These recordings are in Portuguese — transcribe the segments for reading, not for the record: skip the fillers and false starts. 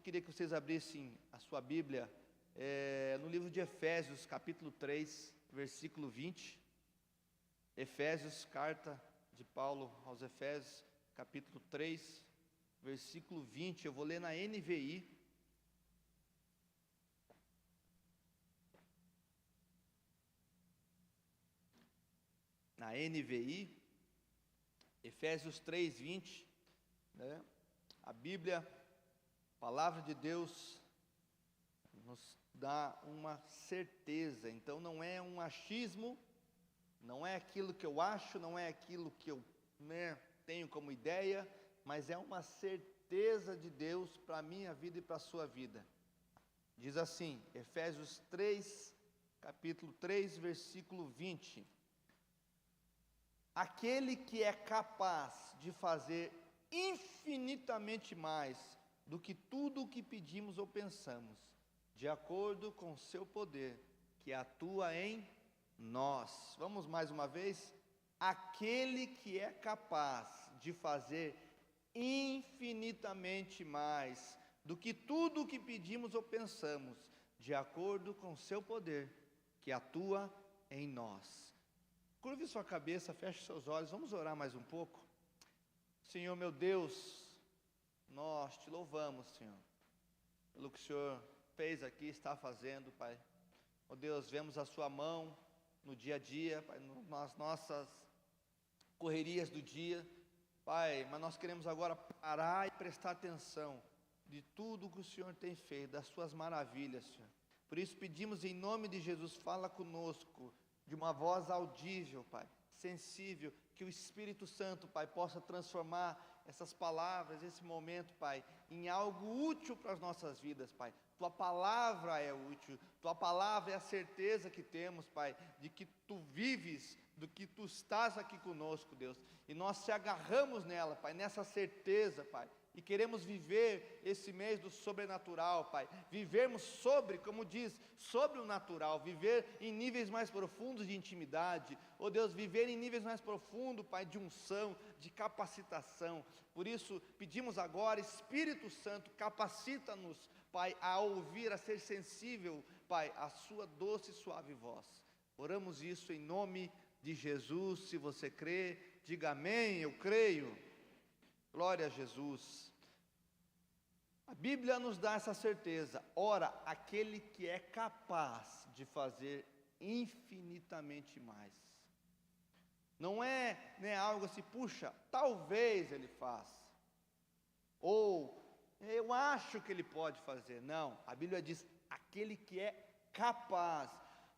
queria que vocês abrissem a sua Bíblia no livro de Efésios, capítulo 3, versículo 20. Efésios, carta de Paulo aos Efésios, capítulo 3, versículo 20. Eu vou ler na NVI. Na NVI, Efésios 3, 20, né? A Bíblia, a palavra de Deus, nos dá uma certeza. Então não é um achismo, não é aquilo que eu acho, não é aquilo que eu tenho como ideia, mas é uma certeza de Deus para a minha vida e para a sua vida. Diz assim, Efésios 3, capítulo 3, versículo 20. Aquele que é capaz de fazer infinitamente mais do que tudo o que pedimos ou pensamos, de acordo com o seu poder, que atua em nós. Vamos mais uma vez? Aquele que é capaz de fazer infinitamente mais do que tudo o que pedimos ou pensamos, de acordo com o seu poder, que atua em nós. Curve sua cabeça, feche seus olhos, vamos orar mais um pouco. Senhor meu Deus, nós te louvamos, Senhor, pelo que o Senhor fez aqui, está fazendo, Pai. Ó Deus, vemos a sua mão no dia a dia, Pai, nas nossas correrias do dia, Pai, mas nós queremos agora parar e prestar atenção de tudo que o Senhor tem feito, das suas maravilhas, Senhor. Por isso pedimos em nome de Jesus, fala conosco, de uma voz audível, Pai, sensível, que o Espírito Santo, Pai, possa transformar essas palavras, esse momento, Pai, em algo útil para as nossas vidas, Pai. Tua palavra é útil, Tua palavra é a certeza que temos, Pai, de que Tu vives, do que Tu estás aqui conosco, Deus, e nós te agarramos nela, Pai, nessa certeza, Pai, e queremos viver esse mês do sobrenatural, Pai, vivermos sobre, como diz, sobre o natural, viver em níveis mais profundos de intimidade, oh Deus, viver em níveis mais profundos, Pai, de unção, de capacitação. Por isso, pedimos agora, Espírito Santo, capacita-nos, Pai, a ouvir, a ser sensível, Pai, a sua doce e suave voz. Oramos isso em nome de Jesus. Se você crê, diga amém, eu creio. Glória a Jesus. A Bíblia nos dá essa certeza. Ora, aquele que é capaz de fazer infinitamente mais. Não é algo assim, puxa, talvez ele faça. Ou, eu acho que ele pode fazer. Não, a Bíblia diz, aquele que é capaz.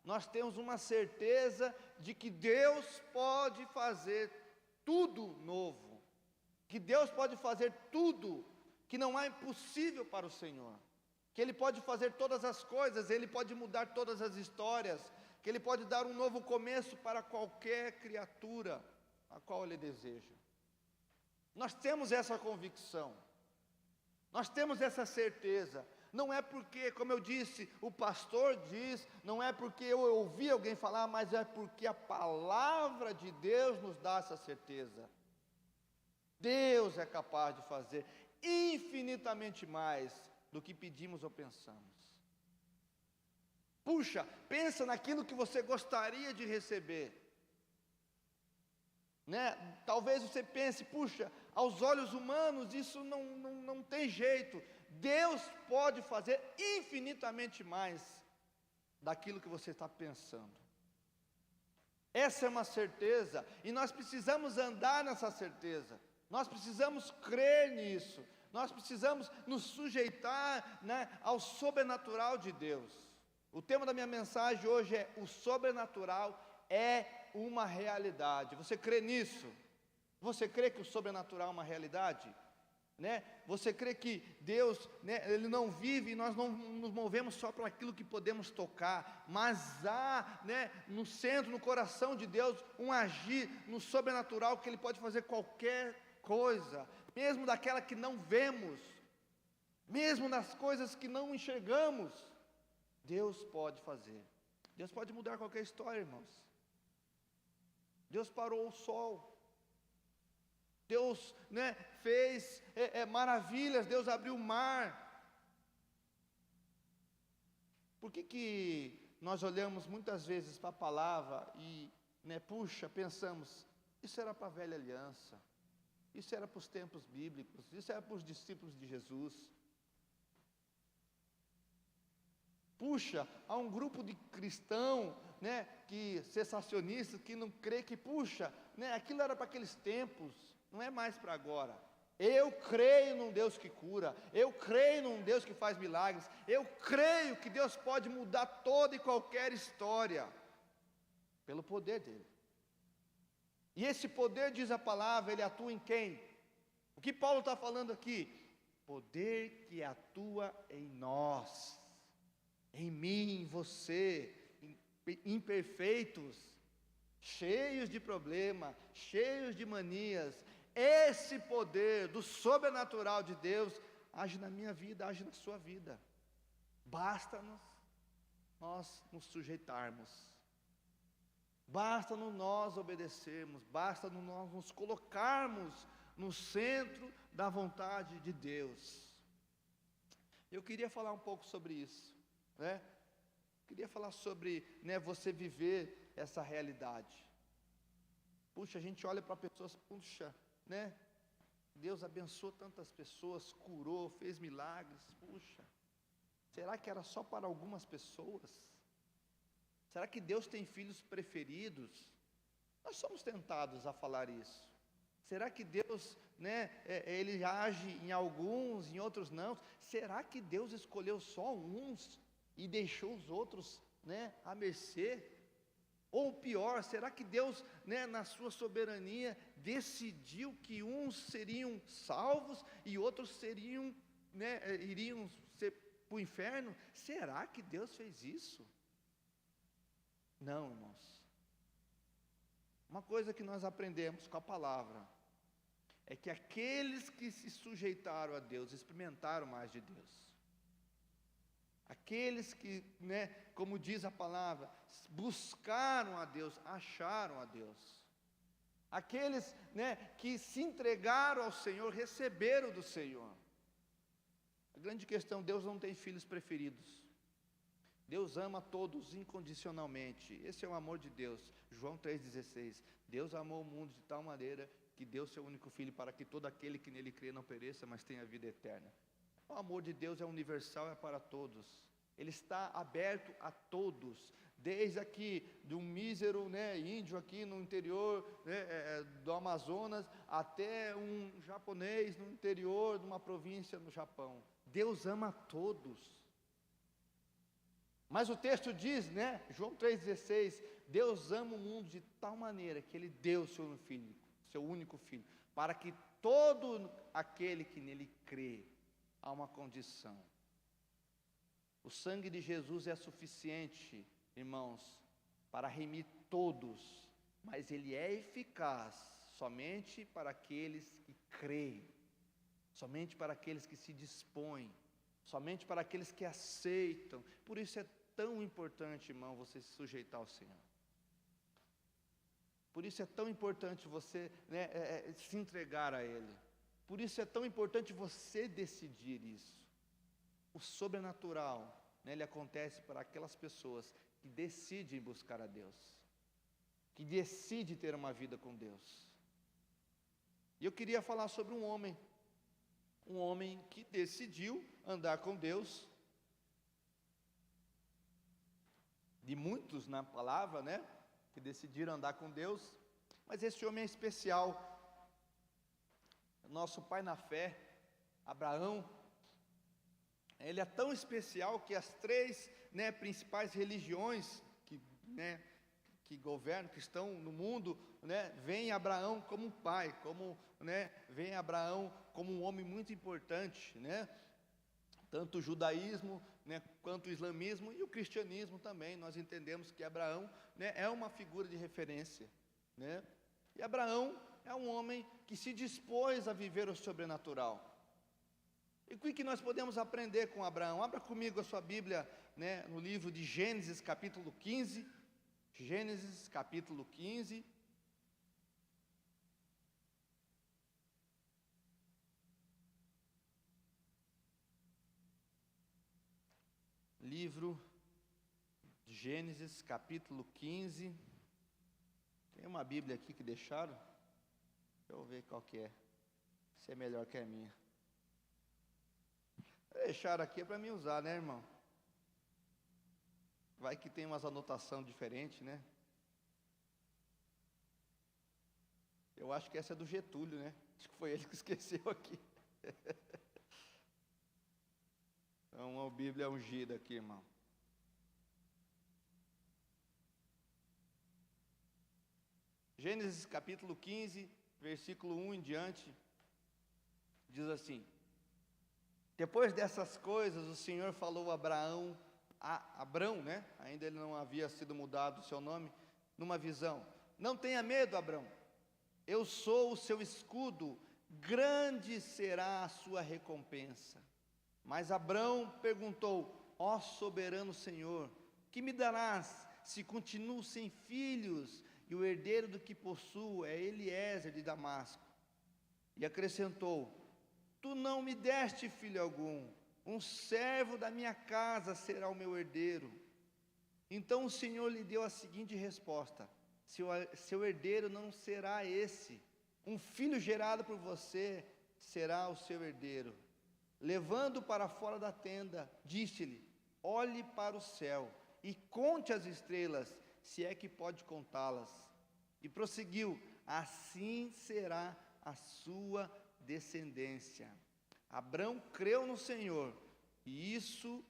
Nós temos uma certeza de que Deus pode fazer tudo novo. Que Deus pode fazer tudo, que não há impossível para o Senhor, que Ele pode fazer todas as coisas, Ele pode mudar todas as histórias, que Ele pode dar um novo começo para qualquer criatura a qual Ele deseja. Nós temos essa convicção, nós temos essa certeza, não é porque, como eu disse, o pastor diz, não é porque eu ouvi alguém falar, mas é porque a palavra de Deus nos dá essa certeza. Deus é capaz de fazer infinitamente mais do que pedimos ou pensamos. Puxa, pensa naquilo que você gostaria de receber, Talvez você pense, puxa, aos olhos humanos isso não tem jeito. Deus pode fazer infinitamente mais daquilo que você está pensando. Essa é uma certeza, e nós precisamos andar nessa certeza. Nós precisamos crer nisso, nós precisamos nos sujeitar ao sobrenatural de Deus. O tema da minha mensagem hoje é: o sobrenatural é uma realidade. Você crê nisso? Você crê que o sobrenatural é uma realidade? Você crê que Deus, Ele não vive e nós não nos movemos só para aquilo que podemos tocar, mas há, no centro, no coração de Deus, um agir no sobrenatural, que Ele pode fazer qualquer coisa, mesmo daquela que não vemos, mesmo das coisas que não enxergamos, Deus pode fazer. Deus pode mudar qualquer história, irmãos. Deus parou o sol, Deus fez maravilhas, Deus abriu o mar, que nós olhamos muitas vezes para a palavra e, puxa, pensamos, isso era para a velha aliança, isso era para os tempos bíblicos, isso era para os discípulos de Jesus. Puxa, há um grupo de cristãos, que cessacionistas, que não crê que, puxa, aquilo era para aqueles tempos, não é mais para agora. Eu creio num Deus que cura, eu creio num Deus que faz milagres, eu creio que Deus pode mudar toda e qualquer história, pelo poder dEle. E esse poder, diz a palavra, ele atua em quem? O que Paulo está falando aqui? Poder que atua em nós, em mim, em você, imperfeitos, cheios de problema, cheios de manias. Esse poder do sobrenatural de Deus age na minha vida, age na sua vida. Basta-nos nós nos sujeitarmos, basta-nos nós obedecermos, basta-nos nós nos colocarmos no centro da vontade de Deus. Eu queria falar um pouco sobre isso, Queria falar sobre, você viver essa realidade. Puxa, a gente olha para pessoas, puxa, Deus abençoou tantas pessoas, curou, fez milagres, puxa. Será que era só para algumas pessoas? Será que Deus tem filhos preferidos? Nós somos tentados a falar isso. Será que Deus, Ele age em alguns, em outros não? Será que Deus escolheu só uns e deixou os outros, à mercê? Ou pior, será que Deus, na sua soberania, decidiu que uns seriam salvos e outros seriam, iriam ser para o inferno? Será que Deus fez isso? Não, irmãos. Uma coisa que nós aprendemos com a palavra é que aqueles que se sujeitaram a Deus experimentaram mais de Deus. Aqueles que, como diz a palavra, buscaram a Deus, acharam a Deus. Aqueles, que se entregaram ao Senhor, receberam do Senhor. A grande questão, Deus não tem filhos preferidos. Deus ama todos incondicionalmente. Esse é o amor de Deus. João 3,16. Deus amou o mundo de tal maneira que deu seu único filho para que todo aquele que nele crê não pereça, mas tenha vida eterna. O amor de Deus é universal, é para todos. Ele está aberto a todos, desde aqui de um mísero, índio aqui no interior, do Amazonas, até um japonês no interior de uma província no Japão. Deus ama a todos. Mas o texto diz, João 3,16, Deus ama o mundo de tal maneira que Ele deu o seu único filho, para que todo aquele que nele crê, há uma condição. O sangue de Jesus é suficiente, irmãos, para remir todos, mas ele é eficaz somente para aqueles que creem, somente para aqueles que se dispõem, somente para aqueles que aceitam. Por isso é tão importante, irmão, você se sujeitar ao Senhor. Por isso é tão importante você, se entregar a Ele. Por isso é tão importante você decidir isso. O sobrenatural, ele acontece para aquelas pessoas que decidem buscar a Deus, que decidem ter uma vida com Deus. E eu queria falar sobre um homem que decidiu andar com Deus, de muitos na palavra, que decidiram andar com Deus, mas esse homem é especial. Nosso pai na fé, Abraão, ele é tão especial que as três, principais religiões que governam, que estão no mundo, veem Abraão como um pai, veem Abraão como um homem muito importante, tanto o judaísmo, quanto o islamismo e o cristianismo também. Nós entendemos que Abraão, é uma figura de referência, E Abraão é um homem que se dispôs a viver o sobrenatural. E o que nós podemos aprender com Abraão? Abra comigo a sua Bíblia, no livro de Gênesis, capítulo 15. Gênesis, capítulo 15. Livro Gênesis capítulo 15. Tem uma Bíblia aqui que deixaram. Deixa eu ver qual que é. Se é melhor que a minha. Deixaram aqui para mim usar, né, irmão? Vai que tem umas anotações diferentes, né? Eu acho que essa é do Getúlio, né? Acho que foi ele que esqueceu aqui. Então, uma Bíblia ungida aqui, irmão. Gênesis capítulo 15, versículo 1 em diante, diz assim: depois dessas coisas, o Senhor falou a Abrão, né? Ainda ele não havia sido mudado o seu nome, numa visão: não tenha medo, Abrão, eu sou o seu escudo, grande será a sua recompensa. Mas Abrão perguntou: ó soberano Senhor, que me darás se continuo sem filhos, e o herdeiro do que possuo é Eliezer de Damasco? E acrescentou: tu não me deste filho algum, um servo da minha casa será o meu herdeiro. Então o Senhor lhe deu a seguinte resposta: seu herdeiro não será esse, um filho gerado por você será o seu herdeiro. Levando para fora da tenda, disse-lhe: olhe para o céu e conte as estrelas, se é que pode contá-las. E prosseguiu: assim será a sua descendência. Abrão creu no Senhor, e isso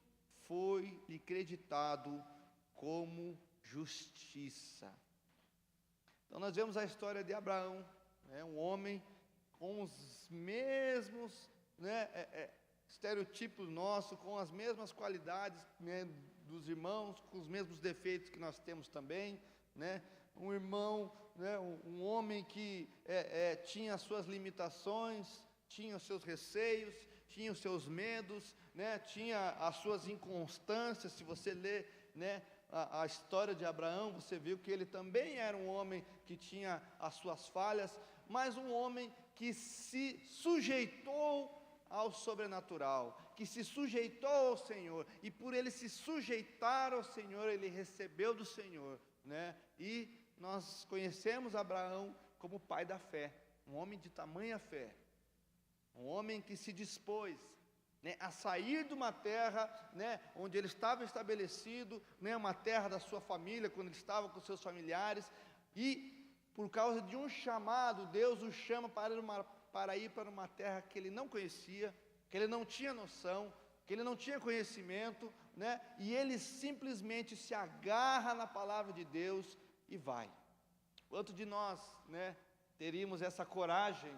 foi-lhe creditado como justiça. Então nós vemos a história de Abraão, né, um homem com os mesmos, né, estereotipos nossos, com as mesmas qualidades, né, dos irmãos, com os mesmos defeitos que nós temos também, né? Um irmão, né, um homem que tinha as suas limitações, tinha os seus receios, tinha os seus medos, né, tinha as suas inconstâncias. Se você ler, né, a história de Abraão, você viu que ele também era um homem que tinha as suas falhas, mas um homem que se sujeitou ao sobrenatural, que se sujeitou ao Senhor, e por ele se sujeitar ao Senhor, ele recebeu do Senhor, né? E nós conhecemos Abraão como pai da fé, um homem de tamanha fé, um homem que se dispôs, né, a sair de uma terra, né, onde ele estava estabelecido, né, uma terra da sua família, quando ele estava com seus familiares, e por causa de um chamado, Deus o chama para ir para uma terra que ele não conhecia, que ele não tinha noção, que ele não tinha conhecimento, né, e ele simplesmente se agarra na palavra de Deus e vai. Quanto de nós, né, teríamos essa coragem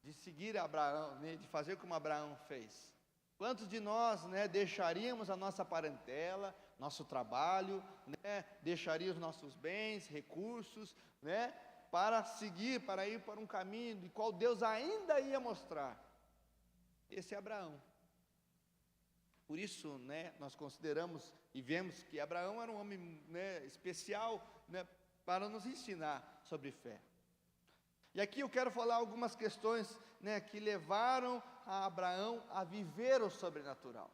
de seguir Abraão, né, de fazer como Abraão fez? Quantos de nós, né, deixaríamos a nossa parentela, nosso trabalho, né, deixaríamos nossos bens, recursos, né, para seguir, para ir para um caminho de qual Deus ainda ia mostrar? Esse é Abraão. Por isso, né, nós consideramos e vemos que Abraão era um homem, né, especial, né, para nos ensinar sobre fé. E aqui eu quero falar algumas questões, né, que levaram a Abraão a viver o sobrenatural,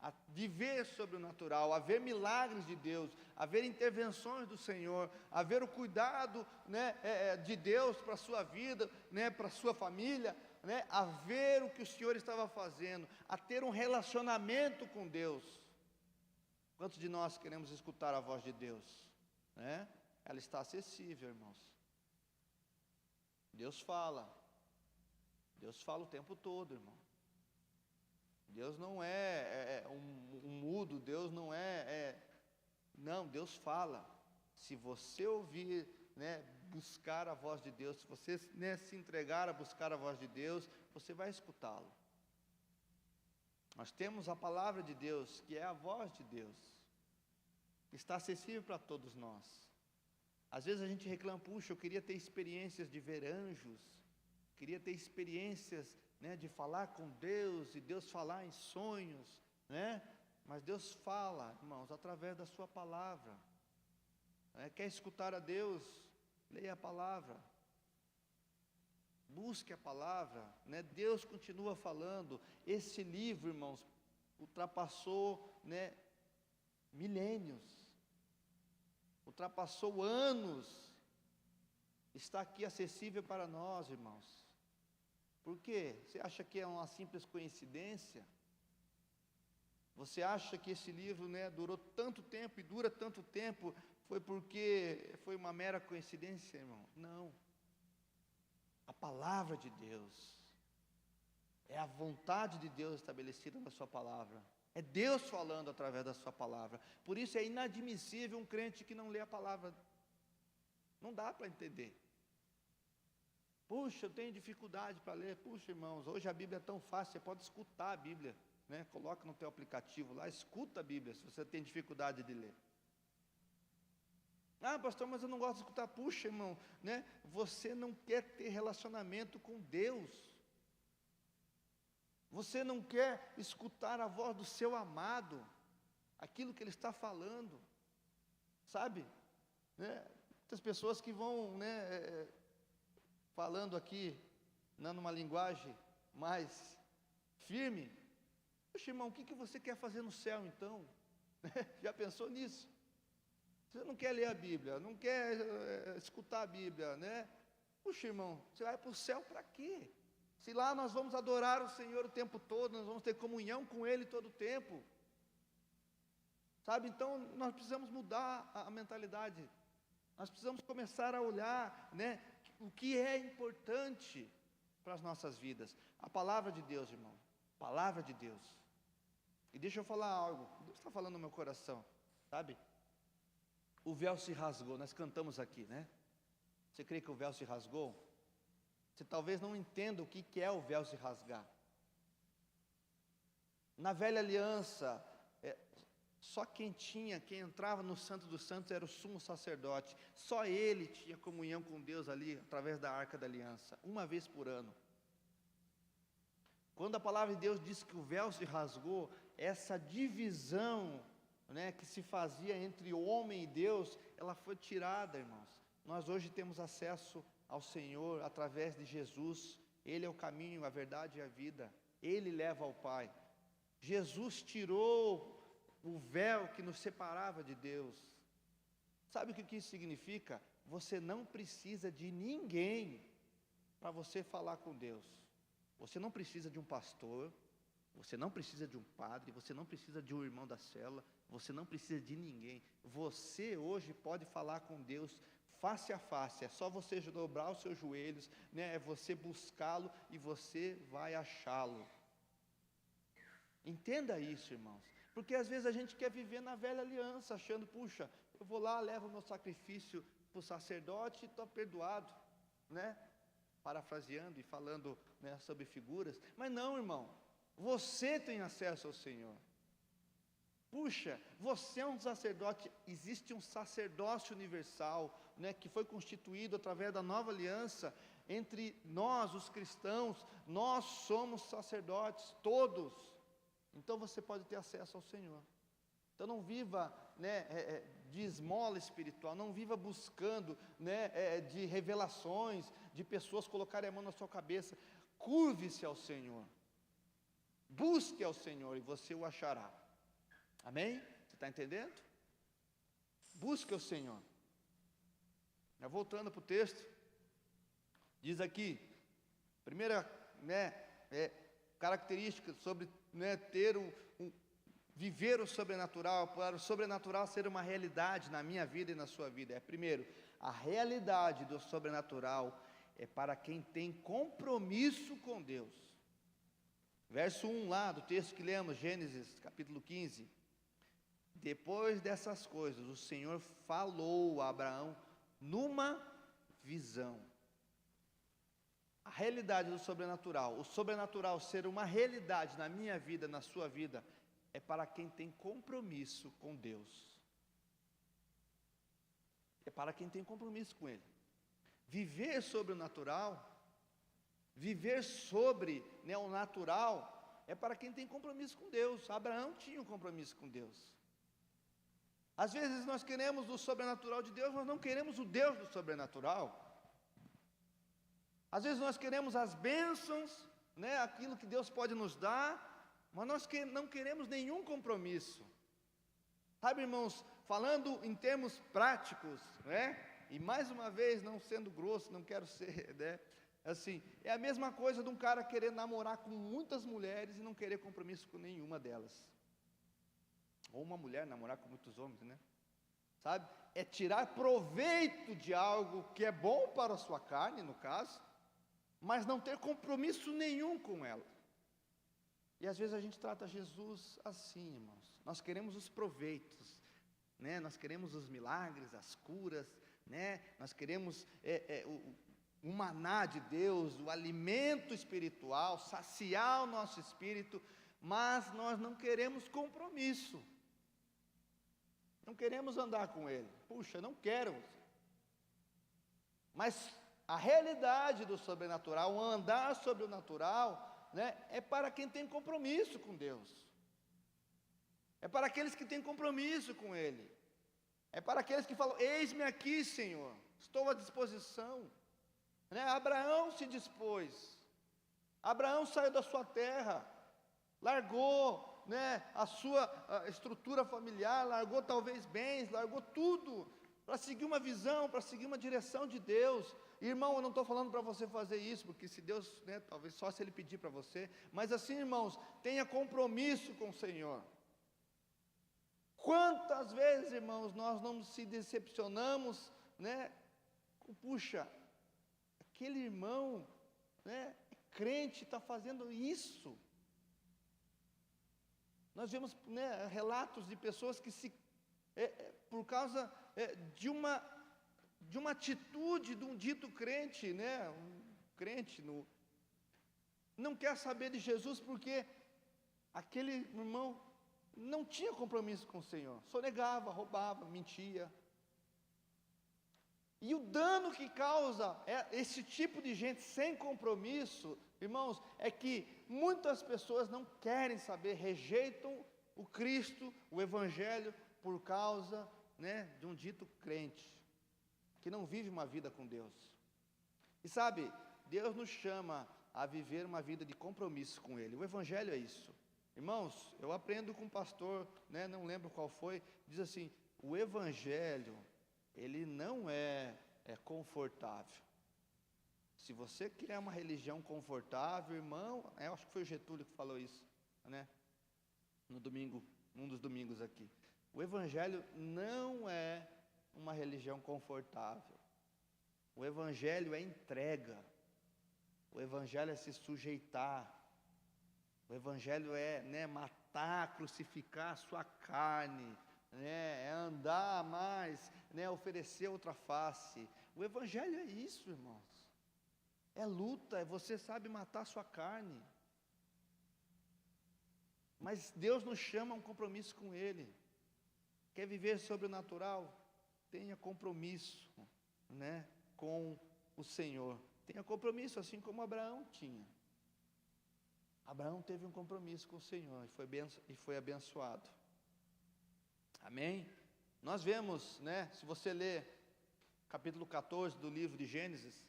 a viver sobrenatural, a ver milagres de Deus, a ver intervenções do Senhor, a ver o cuidado, né, de Deus para a sua vida, né, para a sua família, né, a ver o que o Senhor estava fazendo, a ter um relacionamento com Deus. Quantos de nós queremos escutar a voz de Deus, né? Ela está acessível, irmãos. Deus fala o tempo todo, irmão. Deus não é um mudo, Deus não não, Deus fala. Se você ouvir, né, buscar a voz de Deus, se você, né, se entregar a buscar a voz de Deus, você vai escutá-lo. Nós temos a palavra de Deus, que é a voz de Deus, está acessível para todos nós. Às vezes a gente reclama: puxa, eu queria ter experiências de ver anjos, queria ter experiências, né, de falar com Deus, e Deus falar em sonhos, né? Mas Deus fala, irmãos, através da sua palavra. Quer escutar a Deus? Leia a palavra, busque a palavra, né? Deus continua falando. Esse livro, irmãos, ultrapassou, né, milênios, ultrapassou anos, está aqui acessível para nós, irmãos. Por quê? Você acha que é uma simples coincidência? Você acha que esse livro, durou tanto tempo e dura tanto tempo, foi porque foi uma mera coincidência, irmão? Não. A palavra de Deus, é a vontade de Deus estabelecida na sua palavra. É Deus falando através da sua palavra. Por isso é inadmissível um crente que não lê a palavra. Não dá para entender. Puxa, eu tenho dificuldade para ler. Puxa, irmãos, hoje a Bíblia é tão fácil, você pode escutar a Bíblia, Coloca no teu aplicativo lá, escuta a Bíblia, se você tem dificuldade de ler. Ah, pastor, mas eu não gosto de escutar. Puxa, irmão, Você não quer ter relacionamento com Deus. Você não quer escutar a voz do seu amado, aquilo que Ele está falando, sabe? Muitas pessoas que vão, falando aqui, numa linguagem mais firme. Poxa, irmão, o que você quer fazer no céu então? Já pensou nisso? Você não quer ler a Bíblia, não quer escutar a Bíblia, Puxa, irmão, você vai para o céu para quê? Se lá nós vamos adorar o Senhor o tempo todo, nós vamos ter comunhão com Ele todo o tempo. Sabe, então nós precisamos mudar a mentalidade. Nós precisamos começar a olhar, o que é importante para as nossas vidas. A palavra de Deus, irmão. Palavra de Deus. E deixa eu falar algo. Deus está falando no meu coração, sabe? O véu se rasgou. Nós cantamos aqui, Você crê que o véu se rasgou? Você talvez não entenda o que é o véu se rasgar. Na velha aliança, só quem entrava no Santo dos Santos era o sumo sacerdote. Só ele tinha comunhão com Deus ali, através da Arca da Aliança, uma vez por ano. Quando a palavra de Deus diz que o véu se rasgou, essa divisão, que se fazia entre o homem e Deus, ela foi tirada, irmãos. Nós hoje temos acesso ao Senhor através de Jesus. Ele é o caminho, a verdade e a vida. Ele leva ao Pai. Jesus tirou o véu que nos separava de Deus. Sabe o que isso significa? Você não precisa de ninguém para você falar com Deus. Você não precisa de um pastor, você não precisa de um padre, você não precisa de um irmão da célula, você não precisa de ninguém. Você hoje pode falar com Deus face a face. É só você dobrar os seus joelhos, É você buscá-lo e você vai achá-lo. Entenda isso, irmãos. Porque às vezes a gente quer viver na velha aliança, achando, puxa, eu vou lá, levo o meu sacrifício para o sacerdote e estou perdoado, Parafraseando e falando, sobre figuras. Mas não, irmão, você tem acesso ao Senhor. Puxa, você é um sacerdote. Existe um sacerdócio universal, que foi constituído através da nova aliança entre nós, os cristãos. Nós somos sacerdotes, todos. Então você pode ter acesso ao Senhor. Então não viva, de esmola espiritual, não viva buscando, de revelações, de pessoas colocarem a mão na sua cabeça. Curve-se ao Senhor. Busque ao Senhor e você o achará. Amém? Você está entendendo? Busque ao Senhor. Voltando para o texto, diz aqui, primeira, característica sobre, viver o sobrenatural, para o sobrenatural ser uma realidade na minha vida e na sua vida. Primeiro, a realidade do sobrenatural é para quem tem compromisso com Deus. Verso 1 lá do texto que lemos, Gênesis capítulo 15. Depois dessas coisas, o Senhor falou a Abraão numa visão. A realidade do sobrenatural, o sobrenatural ser uma realidade na minha vida, na sua vida, é para quem tem compromisso com Deus. É para quem tem compromisso com Ele. Viver sobre o natural, viver sobre, o natural, é para quem tem compromisso com Deus. Abraão tinha um compromisso com Deus. Às vezes nós queremos o sobrenatural de Deus, mas não queremos o Deus do sobrenatural. Às vezes nós queremos as bênçãos, aquilo que Deus pode nos dar, mas nós não queremos nenhum compromisso. Sabe, irmãos, falando em termos práticos, né? E mais uma vez, não sendo grosso, não quero ser, né? Assim, é a mesma coisa de um cara querer namorar com muitas mulheres e não querer compromisso com nenhuma delas. Ou uma mulher namorar com muitos homens, né? Sabe? É tirar proveito de algo que é bom para a sua carne, no caso, mas não ter compromisso nenhum com ela. E às vezes a gente trata Jesus assim, irmãos. Nós queremos os proveitos, né? Nós queremos os milagres, as curas, né? Nós queremos o maná de Deus, o alimento espiritual, saciar o nosso espírito, mas nós não queremos compromisso. Não queremos andar com Ele. Puxa, não quero. Mas a realidade do sobrenatural, o andar sobrenatural, né, é para quem tem compromisso com Deus. É para aqueles que têm compromisso com Ele. É para aqueles que falam: eis-me aqui, Senhor, estou à disposição. Né? Abraão se dispôs. Abraão saiu da sua terra, largou, né, a sua estrutura familiar, largou talvez bens, largou tudo, para seguir uma visão, para seguir uma direção de Deus. Irmão, eu não estou falando para você fazer isso, porque se Deus, né, talvez só se Ele pedir para você, mas assim, irmãos, tenha compromisso com o Senhor. Quantas vezes, irmãos, nós não se decepcionamos, né? Puxa, aquele irmão, né, crente, está fazendo isso. Nós vemos, né, relatos de pessoas que por causa de uma atitude de um dito crente, né, um crente não quer saber de Jesus porque aquele irmão não tinha compromisso com o Senhor, sonegava, roubava, mentia. E o dano que causa esse tipo de gente sem compromisso, irmãos, é que muitas pessoas não querem saber, rejeitam o Cristo, o Evangelho, por causa, né, de um dito crente, que não vive uma vida com Deus. E sabe, Deus nos chama a viver uma vida de compromisso com Ele. O Evangelho é isso. Irmãos, eu aprendo com um pastor, né, não lembro qual foi, diz assim: o Evangelho, ele não é confortável. Se você quer uma religião confortável, irmão, eu acho que foi o Getúlio que falou isso, né? No domingo, num dos domingos aqui. O Evangelho não é uma religião confortável. O Evangelho é entrega. O Evangelho é se sujeitar. O Evangelho é, né, matar, crucificar a sua carne, né, é andar mais, né, oferecer outra face. O Evangelho é isso, irmãos. É luta, é você sabe matar a sua carne. Mas Deus nos chama a um compromisso com Ele. Quer viver sobrenatural? Tenha compromisso, né, com o Senhor. Tenha compromisso, assim como Abraão tinha. Abraão teve um compromisso com o Senhor e foi abençoado. Amém? Nós vemos, né, se você ler capítulo 14 do livro de Gênesis,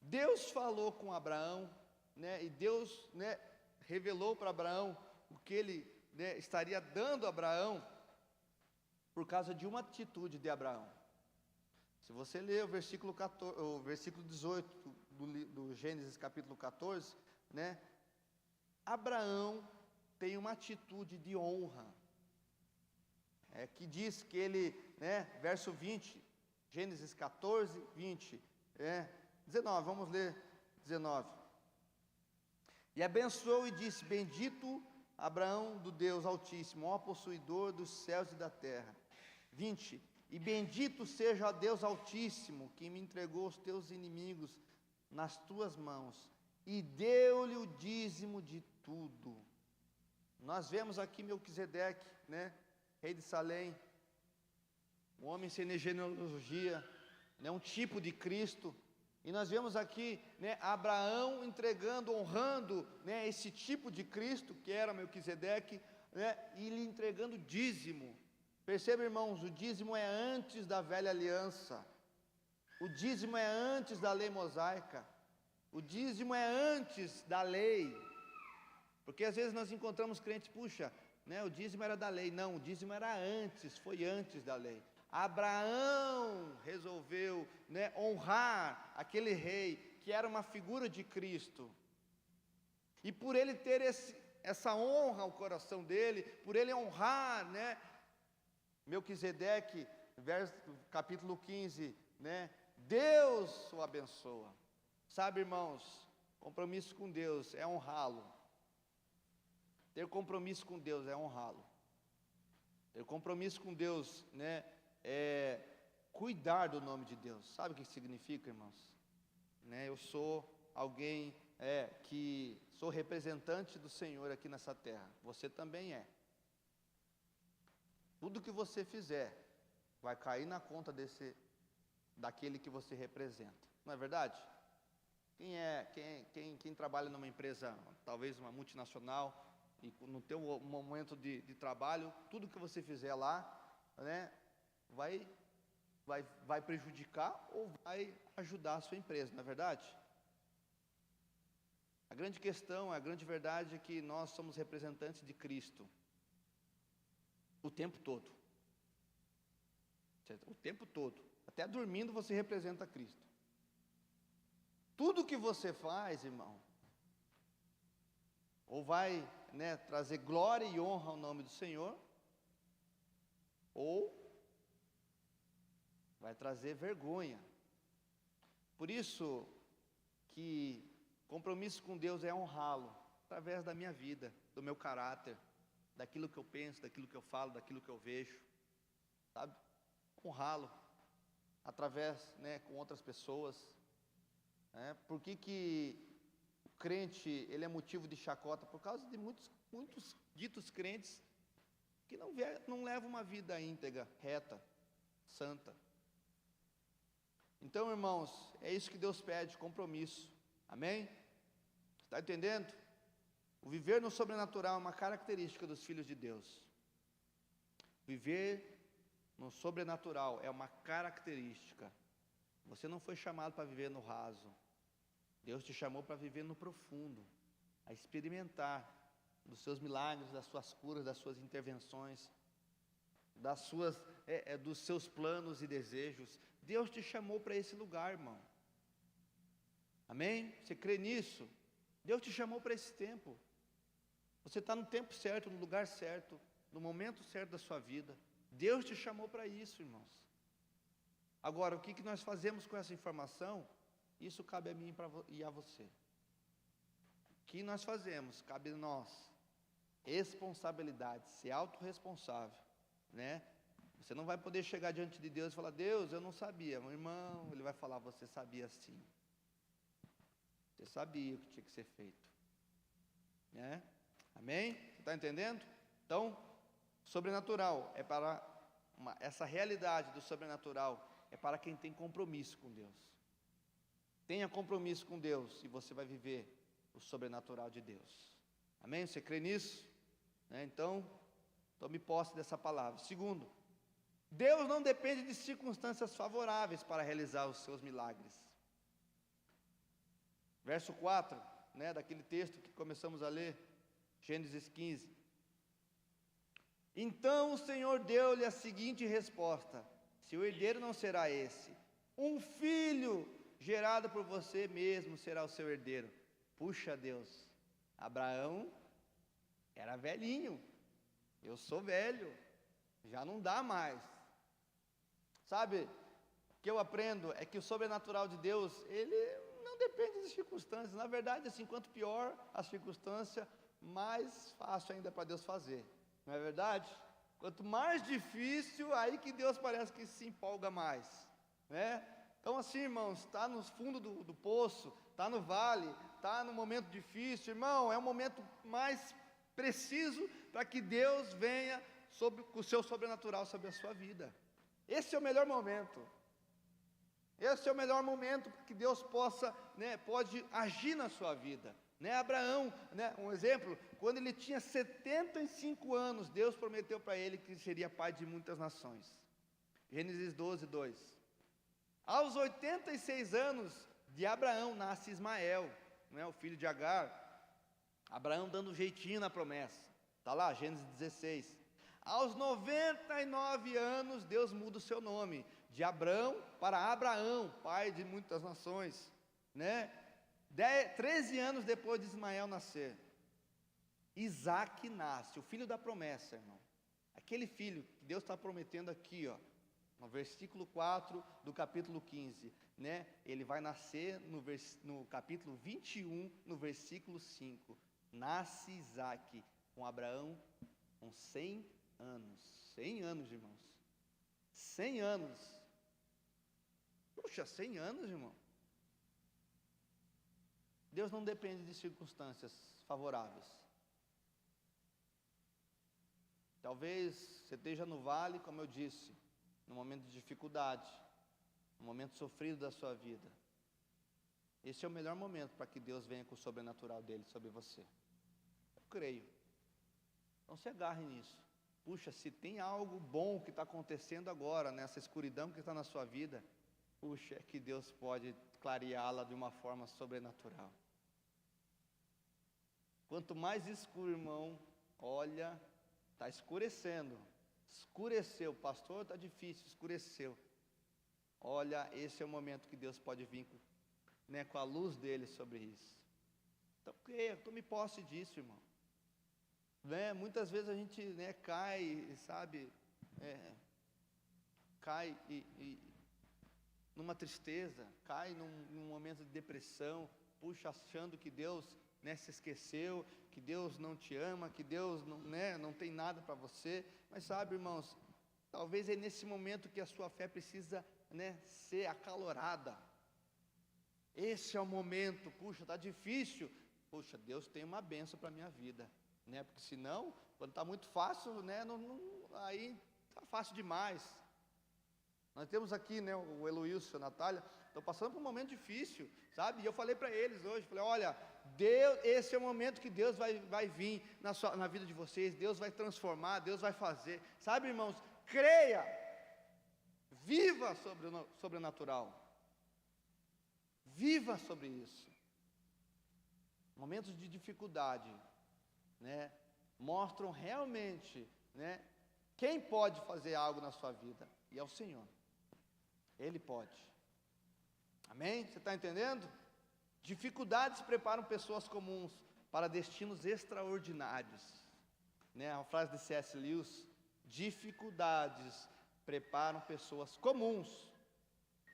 Deus falou com Abraão, né, e Deus, né, revelou para Abraão o que Ele, né, estaria dando a Abraão por causa de uma atitude de Abraão. Se você ler o versículo 18 do Gênesis capítulo 14, né, Abraão tem uma atitude de honra, que diz que ele, né, verso 20, Gênesis 14, 20, 19, vamos ler 19. E abençoou e disse: bendito Abraão do Deus Altíssimo, ó possuidor dos céus e da terra. 20, e bendito seja o Deus Altíssimo, que me entregou os teus inimigos nas tuas mãos, e deu-lhe o dízimo de tudo. Nós vemos aqui Melquisedeque, né, rei de Salém, um homem sem genealogia, né, um tipo de Cristo. E nós vemos aqui, né, Abraão entregando, honrando, né, esse tipo de Cristo, que era Melquisedeque, né, e lhe entregando dízimo. Perceba, irmãos, o dízimo é antes da velha aliança. O dízimo é antes da lei mosaica. O dízimo é antes da lei. Porque às vezes nós encontramos crentes, puxa, né, o dízimo era da lei. Não, o dízimo era antes, foi antes da lei. Abraão resolveu, né, honrar aquele rei, que era uma figura de Cristo. E por ele ter essa honra ao coração dele, por ele honrar, né, Melquisedeque, capítulo 15, né, Deus o abençoa. Sabe, irmãos, compromisso com Deus é honrá-lo. Ter compromisso com Deus é honrá-lo. Ter compromisso com Deus, né, é cuidar do nome de Deus. Sabe o que significa, irmãos? Né, eu sou alguém que sou representante do Senhor aqui nessa terra. Você também é. Tudo que você fizer vai cair na conta daquele que você representa. Não é verdade? Quem trabalha numa empresa, talvez uma multinacional, e no teu momento de trabalho, tudo que você fizer lá, né, vai prejudicar ou vai ajudar a sua empresa, não é verdade? A grande questão, a grande verdade é que nós somos representantes de Cristo o tempo todo. O tempo todo. Até dormindo você representa Cristo. Tudo que você faz, irmão, ou vai, né, trazer glória e honra ao nome do Senhor, ou vai trazer vergonha. Por isso que compromisso com Deus é honrá-lo, através da minha vida, do meu caráter, daquilo que eu penso, daquilo que eu falo, daquilo que eu vejo, sabe? Honrá-lo, através, né, com outras pessoas. Por que o crente, ele é motivo de chacota? Por causa de muitos ditos crentes, que não levam uma vida íntegra, reta, santa. Então, irmãos, é isso que Deus pede, compromisso. Amém? Está entendendo? O viver no sobrenatural é uma característica dos filhos de Deus. Viver no sobrenatural é uma característica. Você não foi chamado para viver no raso. Deus te chamou para viver no profundo, a experimentar dos seus milagres, das suas curas, das suas intervenções, dos seus planos e desejos. Deus te chamou para esse lugar, irmão. Amém? Você crê nisso? Deus te chamou para esse tempo. Você está no tempo certo, no lugar certo, no momento certo da sua vida. Deus te chamou para isso, irmãos. Agora, o que nós fazemos com essa informação? Isso cabe a mim e a você. O que nós fazemos? Cabe a nós. Responsabilidade, ser autorresponsável, né? Você não vai poder chegar diante de Deus e falar: Deus, eu não sabia. Meu irmão, Ele vai falar: você sabia sim. Você sabia o que tinha que ser feito, né? Amém? Você está entendendo? Então, sobrenatural é para essa realidade do sobrenatural é para quem tem compromisso com Deus. Tenha compromisso com Deus e você vai viver o sobrenatural de Deus. Amém? Você crê nisso? Então, tome posse dessa palavra. Segundo, Deus não depende de circunstâncias favoráveis para realizar os seus milagres. Verso 4, né, daquele texto que começamos a ler, Gênesis 15. Então o Senhor deu-lhe a seguinte resposta: seu herdeiro não será esse, um filho gerado por você mesmo será o seu herdeiro. Puxa, Deus, Abraão era velhinho, eu sou velho, já não dá mais. Sabe, o que eu aprendo é que o sobrenatural de Deus, ele não depende das circunstâncias. Na verdade, assim, quanto pior a circunstância, mais fácil ainda para Deus fazer. Não é verdade? Quanto mais difícil, aí que Deus parece que se empolga mais, né? Então assim, irmãos, está no fundo do poço, está no vale, está no momento difícil, irmão, é o momento mais preciso para que Deus venha com o seu sobrenatural sobre a sua vida. Esse é o melhor momento. Esse é o melhor momento para que Deus pode agir na sua vida. Abraão, um exemplo, quando ele tinha 75 anos, Deus prometeu para ele que seria pai de muitas nações. Gênesis 12, 2. Aos 86 anos de Abraão nasce Ismael, o filho de Agar. Abraão dando um jeitinho na promessa. Está lá, Gênesis 16. Aos 99 anos, Deus muda o seu nome, de Abrão para Abraão, pai de muitas nações, né? 13 anos depois de Ismael nascer, Isaac nasce, o filho da promessa, irmão. Aquele filho que Deus está prometendo aqui, ó, no versículo 4 do capítulo 15, né? Ele vai nascer no capítulo 21, no versículo 5. Nasce Isaac com Abraão com 100 anos. 100 anos, irmãos. 100 anos. Puxa, 100 anos, irmão. Deus não depende de circunstâncias favoráveis. Talvez você esteja no vale, como eu disse, no momento de dificuldade, no momento sofrido da sua vida. Esse é o melhor momento para que Deus venha com o sobrenatural dele sobre você. Eu creio. Não se agarre nisso. Puxa, se tem algo bom que está acontecendo agora, nessa escuridão que está na sua vida, puxa, é que Deus pode clareá-la de uma forma sobrenatural. Quanto mais escuro, irmão, olha, está escurecendo. Escureceu, pastor, está difícil, escureceu. Olha, esse é o momento que Deus pode vir com a luz dele sobre isso. Então, creia, tome posse disso, irmão. Muitas vezes a gente cai, sabe, cai numa tristeza, cai num momento de depressão, puxa, achando que Deus se esqueceu, que Deus não te ama, que Deus não tem nada para você. Mas sabe, irmãos, talvez é nesse momento que a sua fé precisa ser acalorada. Esse é o momento. Puxa, está difícil. Puxa, Deus tem uma bênção para a minha vida, porque senão, quando está muito fácil, aí está fácil demais. Nós temos aqui, o Heloílcio e a Natália, estão passando por um momento difícil, sabe? E eu falei para eles hoje, olha, Deus, esse é o momento que Deus vai vir na vida de vocês, Deus vai transformar, Deus vai fazer, sabe, irmãos? Creia, viva sobre o sobrenatural, viva sobre isso. Momentos de dificuldade, mostram realmente, quem pode fazer algo na sua vida, e é o Senhor. Ele pode. Amém? Você está entendendo? Dificuldades preparam pessoas comuns para destinos extraordinários. A frase de C.S. Lewis: dificuldades preparam pessoas comuns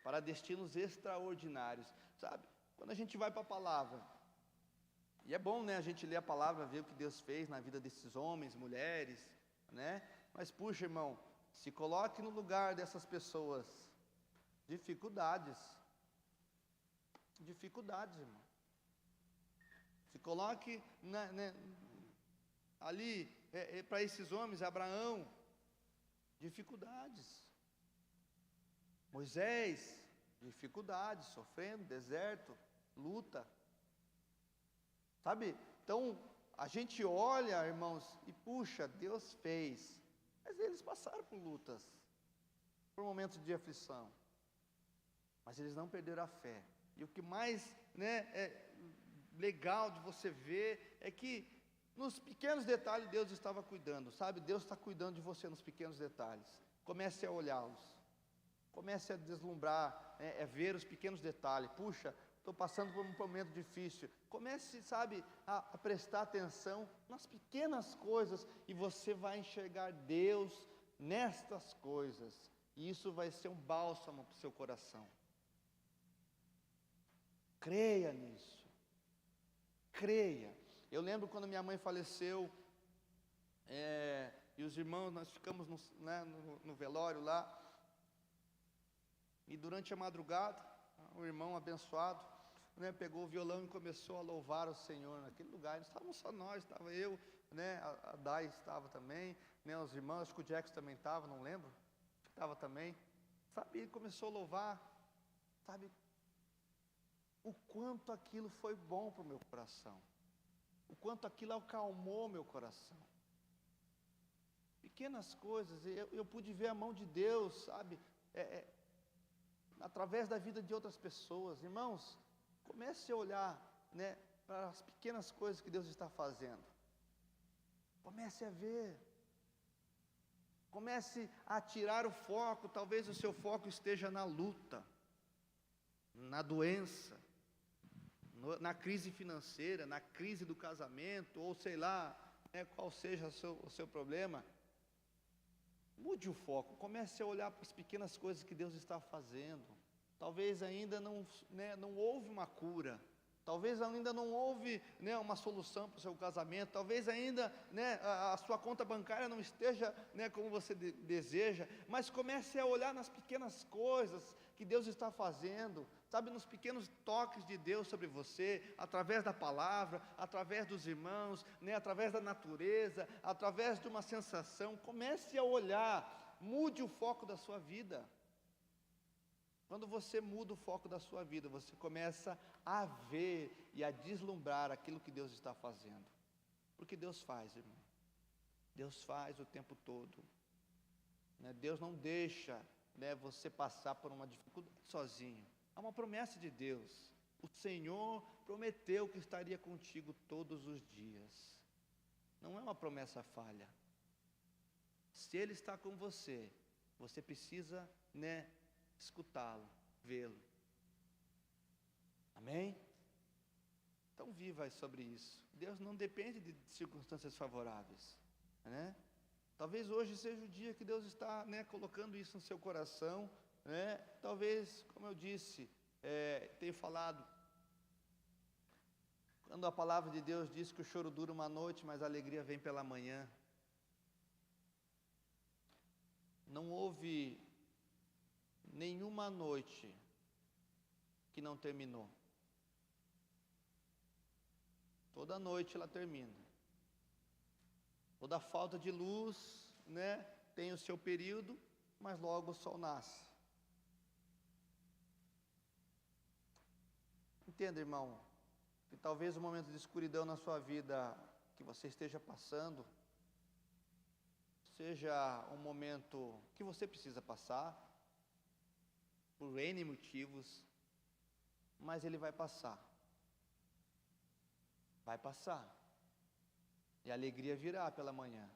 para destinos extraordinários. Sabe? Quando a gente vai para a palavra, e é bom, a gente ler a palavra, ver o que Deus fez na vida desses homens, mulheres, mas puxa, irmão, se coloque no lugar dessas pessoas. Dificuldades, irmão. Se coloque ali, para esses homens, Abraão, dificuldades. Moisés, dificuldades, sofrendo, deserto, luta. Sabe? Então, a gente olha, irmãos, e puxa, Deus fez. Mas eles passaram por lutas, por momentos de aflição. Mas eles não perderam a fé. E o que mais é legal de você ver é que nos pequenos detalhes Deus estava cuidando, sabe? Deus está cuidando de você nos pequenos detalhes. Comece a olhá-los. Comece a deslumbrar, ver os pequenos detalhes. Puxa, estou passando por um momento difícil. Comece, sabe, a prestar atenção nas pequenas coisas e você vai enxergar Deus nestas coisas. E isso vai ser um bálsamo para o seu coração. Creia nisso. Creia. Eu lembro quando minha mãe faleceu, e os irmãos, nós ficamos no velório lá, e durante a madrugada, o irmão abençoado, pegou o violão e começou a louvar o Senhor naquele lugar. Não estávamos só nós, estava eu, a Dai estava também, os irmãos, acho que o Jackson também estava, não lembro, estava também, sabe, ele começou a louvar, sabe, o quanto aquilo foi bom para o meu coração, o quanto aquilo acalmou meu coração. Pequenas coisas, eu pude ver a mão de Deus, sabe, através da vida de outras pessoas. Irmãos, comece a olhar, para as pequenas coisas que Deus está fazendo. Comece a ver. Comece a tirar o foco. Talvez o seu foco esteja na luta, na doença, na crise financeira, na crise do casamento, ou sei lá, qual seja o seu problema. Mude o foco, comece a olhar para as pequenas coisas que Deus está fazendo. Talvez ainda não houve uma cura, talvez ainda não houve uma solução para o seu casamento, talvez ainda a sua conta bancária não esteja como você deseja, mas comece a olhar nas pequenas coisas que Deus está fazendo, sabe, nos pequenos toques de Deus sobre você, através da palavra, através dos irmãos, através da natureza, através de uma sensação. Comece a olhar, mude o foco da sua vida. Quando você muda o foco da sua vida, você começa a ver e a deslumbrar aquilo que Deus está fazendo. Porque Deus faz, irmão. Deus faz o tempo todo. Deus não deixa você passar por uma dificuldade sozinho. Há uma promessa de Deus. O Senhor prometeu que estaria contigo todos os dias. Não é uma promessa falha. Se Ele está com você, você precisa escutá-lo, vê-lo. Amém? Então viva sobre isso. Deus não depende de circunstâncias favoráveis, Talvez hoje seja o dia que Deus está colocando isso no seu coração, Talvez, como eu disse, tenho falado, quando a palavra de Deus diz que o choro dura uma noite, mas a alegria vem pela manhã. Não houve nenhuma noite que não terminou. Toda noite ela termina. Toda falta de luz, tem o seu período, mas logo o sol nasce. Entenda, irmão, que talvez o momento de escuridão na sua vida que você esteja passando seja um momento que você precisa passar por N motivos, mas ele vai passar. Vai passar. E a alegria virá pela manhã.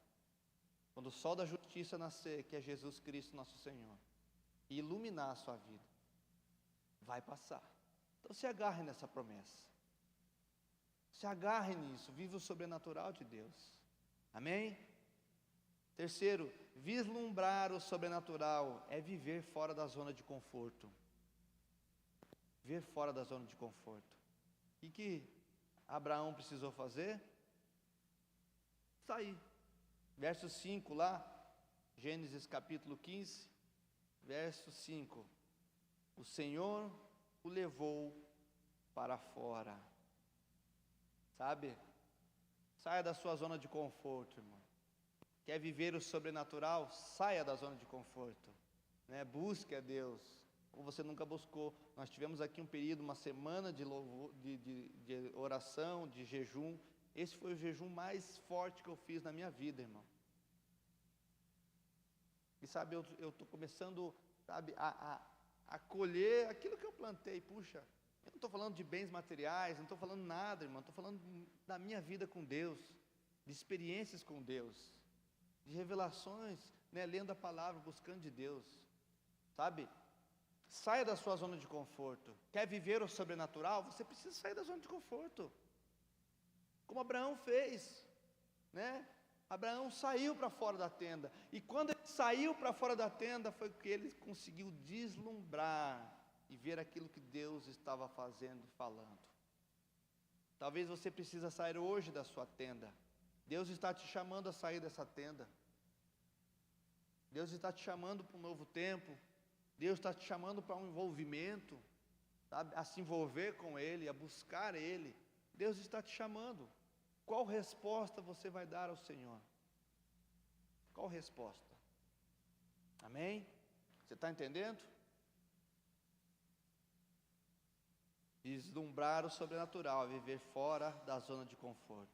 Quando o sol da justiça nascer, que é Jesus Cristo nosso Senhor, e iluminar a sua vida, vai passar. Então se agarre nessa promessa. Se agarre nisso, viva o sobrenatural de Deus. Amém? Terceiro, vislumbrar o sobrenatural é viver fora da zona de conforto. Viver fora da zona de conforto. E que Abraão precisou fazer? Sair. Verso 5 lá, Gênesis capítulo 15, verso 5. O Senhor o levou para fora. Sabe? Saia da sua zona de conforto, irmão. Quer viver o sobrenatural? Saia da zona de conforto. Busque a Deus, como você nunca buscou. Nós tivemos aqui um período, uma semana de louvor, de oração, de jejum. Esse foi o jejum mais forte que eu fiz na minha vida, irmão. E sabe, eu estou começando, sabe, a colher aquilo que eu plantei. Puxa, eu não estou falando de bens materiais, não estou falando nada, irmão. Estou falando da minha vida com Deus, de experiências com Deus, de revelações, lendo a palavra, buscando de Deus, sabe? Saia da sua zona de conforto. Quer viver o sobrenatural? Você precisa sair da zona de conforto, como Abraão fez, Abraão saiu para fora da tenda, e quando ele saiu para fora da tenda, foi que ele conseguiu deslumbrar e ver aquilo que Deus estava fazendo e falando. Talvez você precisa sair hoje da sua tenda. Deus está te chamando a sair dessa tenda. Deus está te chamando para um novo tempo. Deus está te chamando para um envolvimento, sabe? A se envolver com Ele, a buscar Ele. Deus está te chamando. Qual resposta você vai dar ao Senhor? Qual resposta? Amém? Você está entendendo? Vislumbrar o sobrenatural, viver fora da zona de conforto.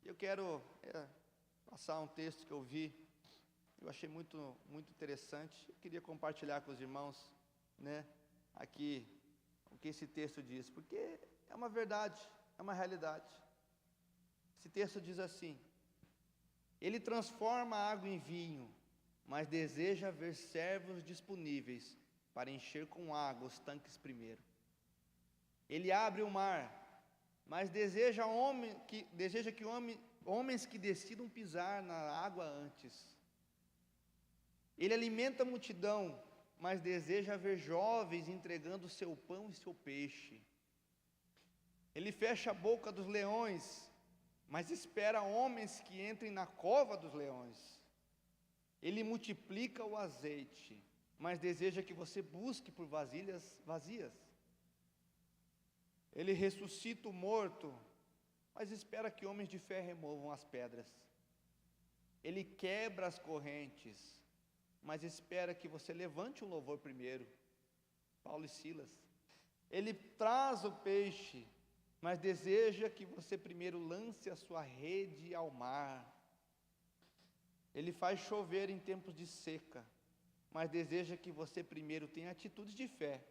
Eu quero passar um texto que eu vi, eu achei muito, muito interessante. Eu queria compartilhar com os irmãos, aqui, o que esse texto diz, porque é uma verdade, é uma realidade. Esse texto diz assim: Ele transforma a água em vinho, mas deseja ver servos disponíveis para encher com água os tanques primeiro. Ele abre o mar, mas deseja que homens que decidam pisar na água antes. Ele alimenta a multidão, mas deseja ver jovens entregando seu pão e seu peixe. Ele fecha a boca dos leões, mas espera homens que entrem na cova dos leões. Ele multiplica o azeite, mas deseja que você busque por vasilhas vazias. Ele ressuscita o morto, mas espera que homens de fé removam as pedras. Ele quebra as correntes, mas espera que você levante um louvor primeiro. Paulo e Silas. Ele traz o peixe, mas deseja que você primeiro lance a sua rede ao mar. Ele faz chover em tempos de seca, mas deseja que você primeiro tenha atitudes de fé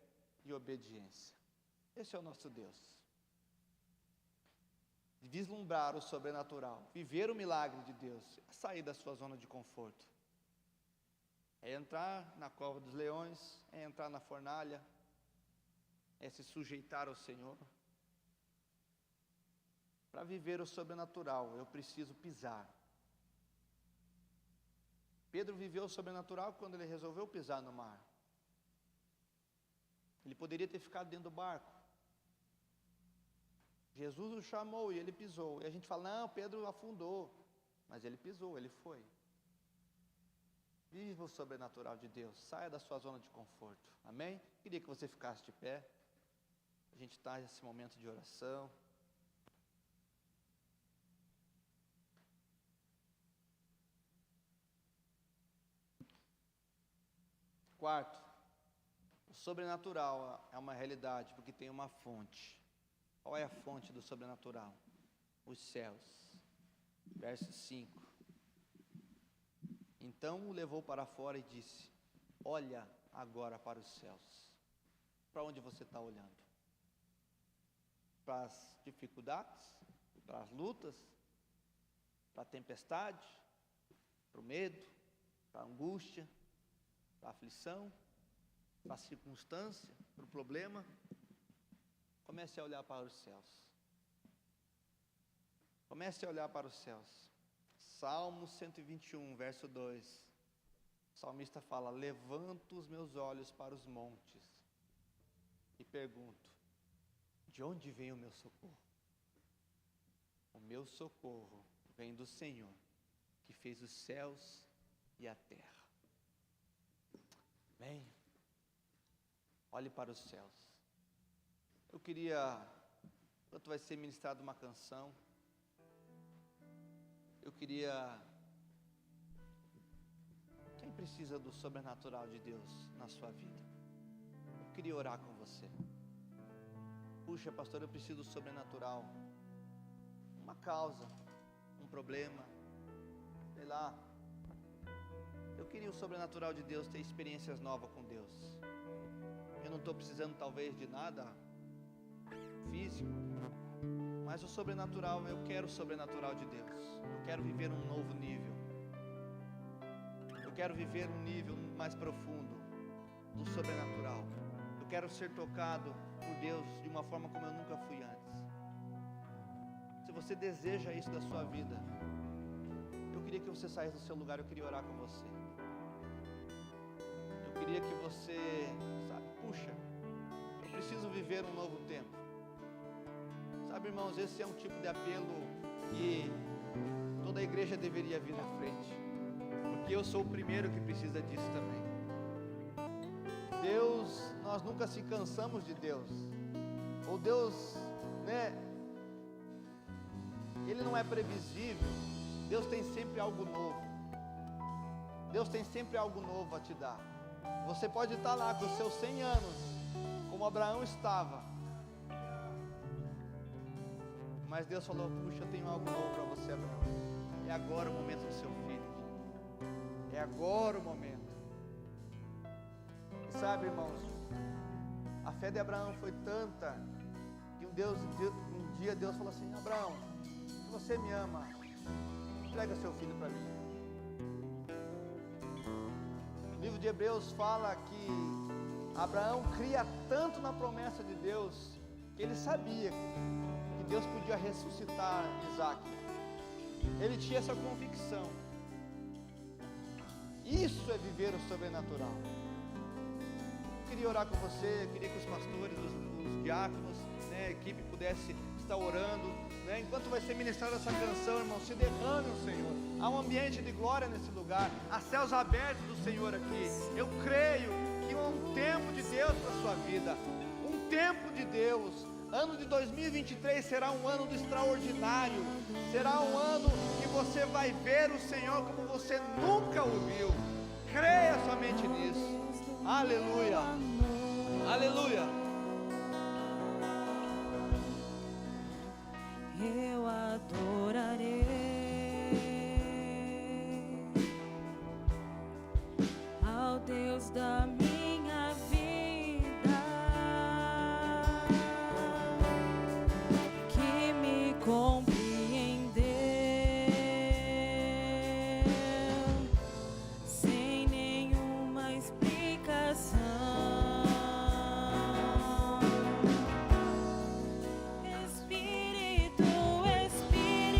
e obediência. Esse é o nosso Deus. Vislumbrar o sobrenatural, viver o milagre de Deus, é sair da sua zona de conforto. É entrar na cova dos leões, é entrar na fornalha, é se sujeitar ao Senhor. Para viver o sobrenatural, eu preciso pisar. Pedro viveu o sobrenatural quando ele resolveu pisar no mar. Ele poderia ter ficado dentro do barco. Jesus o chamou e ele pisou. E a gente fala, não, Pedro afundou. Mas ele pisou, ele foi. Viva o sobrenatural de Deus. Saia da sua zona de conforto. Amém? Queria que você ficasse de pé. A gente está nesse momento de oração. Quarto, o sobrenatural é uma realidade porque tem uma fonte. Qual é a fonte do sobrenatural? Os céus. Verso 5. Então o levou para fora e disse: olha agora para os céus. Para onde você está olhando? Para as dificuldades? Para as lutas? Para a tempestade? Para o medo? Para a angústia? Para a aflição? Para a circunstância? Para o problema? Comece a olhar para os céus. Comece a olhar para os céus. Salmo 121, verso 2. O salmista fala: levanto os meus olhos para os montes e pergunto: de onde vem o meu socorro? O meu socorro vem do Senhor, que fez os céus e a terra. Amém? Olhe para os céus. Eu queria, enquanto vai ser ministrada uma canção, eu queria, quem precisa do sobrenatural de Deus na sua vida? Eu queria orar com você. Puxa, pastor, eu preciso do sobrenatural. Uma causa, um problema, sei lá. Eu queria o sobrenatural de Deus, ter experiências novas com Deus. Eu não estou precisando talvez de nada físico, mas o sobrenatural, eu quero o sobrenatural de Deus. Eu quero viver um novo nível. Eu quero viver um nível mais profundo do sobrenatural. Eu quero ser tocado por Deus de uma forma como eu nunca fui antes. Se você deseja isso da sua vida, eu queria que você saísse do seu lugar, eu queria orar com você. Eu queria que você, puxa, eu preciso viver um novo tempo. Sabe, irmãos, esse é um tipo de apelo que toda a igreja deveria vir à frente, porque eu sou o primeiro que precisa disso também. Deus, nós nunca se cansamos de Deus, ou Deus, né, Ele não é previsível. Deus tem sempre algo novo. Deus tem sempre algo novo a te dar. Você pode estar lá com os seus 100 anos, como Abraão estava, mas Deus falou: puxa, eu tenho algo novo para você, Abraão. É agora o momento do seu filho. É agora o momento. E sabe, irmãos, a fé de Abraão foi tanta que um dia Deus falou assim: Abraão, se você me ama, entrega seu filho para mim. O livro de Hebreus fala que Abraão cria tanto na promessa de Deus, que ele sabia que Deus podia ressuscitar Isaac. Ele tinha essa convicção. Isso é viver o sobrenatural. Eu queria orar com você, eu queria que os pastores, os diáconos, né, a equipe pudesse estar orando, né, enquanto vai ser ministrada essa canção, irmão, se derrame o Senhor. Há um ambiente de glória nesse lugar, há céus abertos do Senhor aqui. Eu creio que há um tempo de Deus para a sua vida, um tempo de Deus. Ano de 2023 será um ano do extraordinário, será um ano que você vai ver o Senhor como você nunca o viu. Creia somente nisso. Aleluia, aleluia. Eu adorarei ao Deus da minha vida, que me compreendeu sem nenhuma explicação. Espírito, Espírito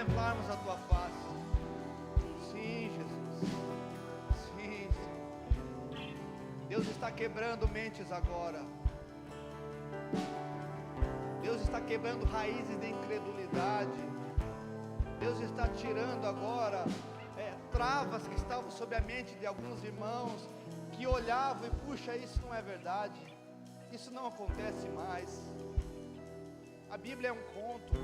contemplarmos a tua face. Sim, Jesus. Sim, Senhor. Deus está quebrando mentes agora. Deus está quebrando raízes de incredulidade. Deus está tirando agora travas que estavam sobre a mente de alguns irmãos, que olhavam e, puxa, isso não é verdade, isso não acontece mais. A Bíblia é um conto,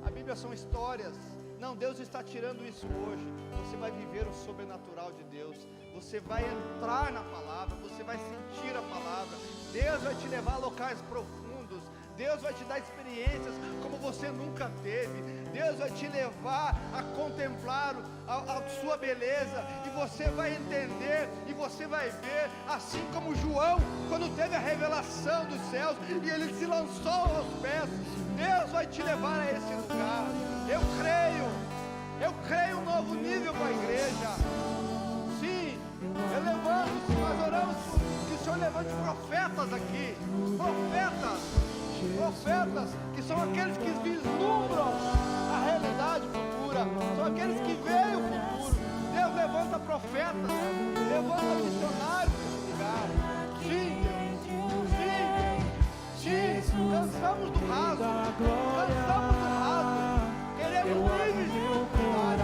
a Bíblia são histórias. Não, Deus está tirando isso hoje. Você vai viver o sobrenatural de Deus. Você vai entrar na palavra, você vai sentir a palavra. Deus vai te levar a locais profundos. Deus vai te dar experiências como você nunca teve. Deus vai te levar a contemplar a sua beleza, e você vai entender, e você vai ver, assim como João, quando teve a revelação dos céus, e ele se lançou aos pés. Deus vai te levar a esse lugar. Eu creio um novo nível para a igreja. Sim, elevando-se, nós oramos que o Senhor levante profetas aqui, profetas que são aqueles que vislumbram a realidade futura, são aqueles que veem o futuro. Deus levanta profetas, levanta missionários nesse lugar. Sim, Deus, sim, cansamos do raso, queremos níveis de profundidade.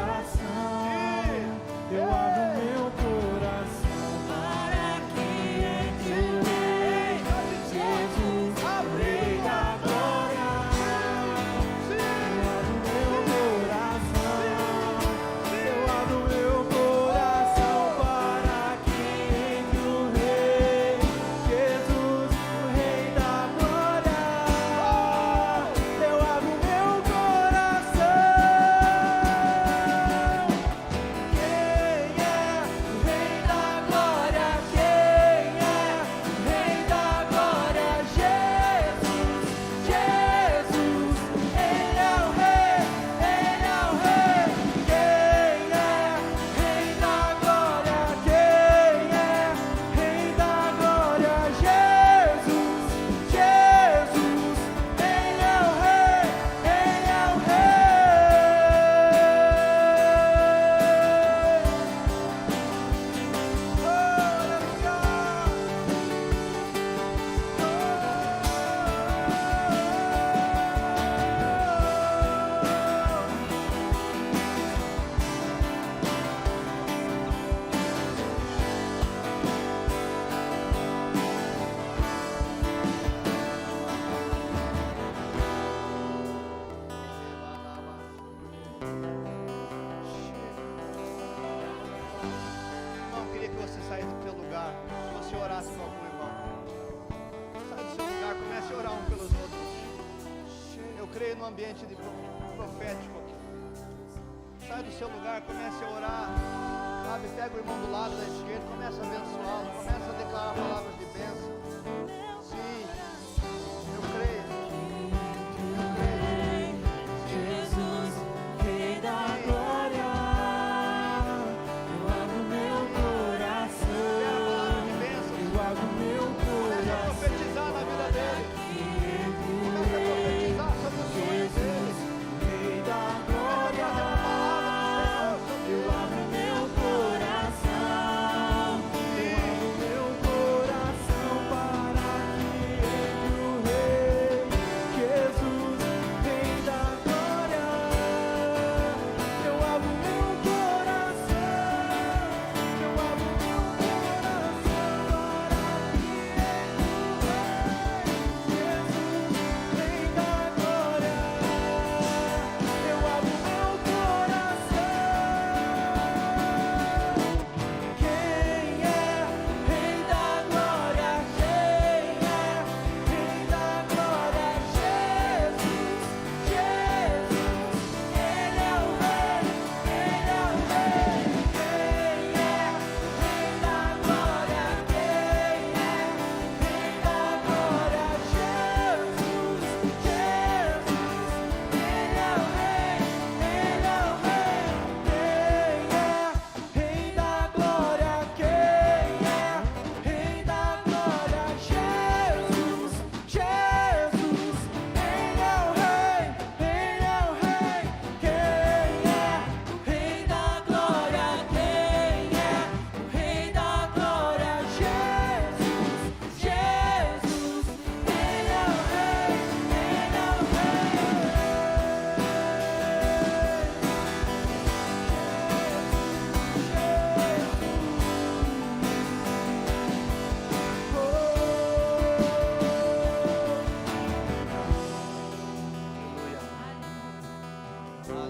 Eu abro meu coração para que entre o Rei Jesus, Rei da glória. Eu abro meu coração para que entre o Rei Jesus, o Rei da glória. Eu abro meu coração. No ambiente de profético aqui. Sai do seu lugar, comece a orar. Sabe, pega o irmão do lado da esquerda, começa a abençoá-lo, começa a declarar palavras de bênção. Sim, eu creio. Jesus, Rei da glória. Eu abro meu coração. Eu abro meu Comece a coração. profetizar na vida dele. Comece a profetizar sobre os sonhos dele. Rei da glória. Eu abro meu coração. Eu abro meu coração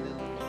Jesus.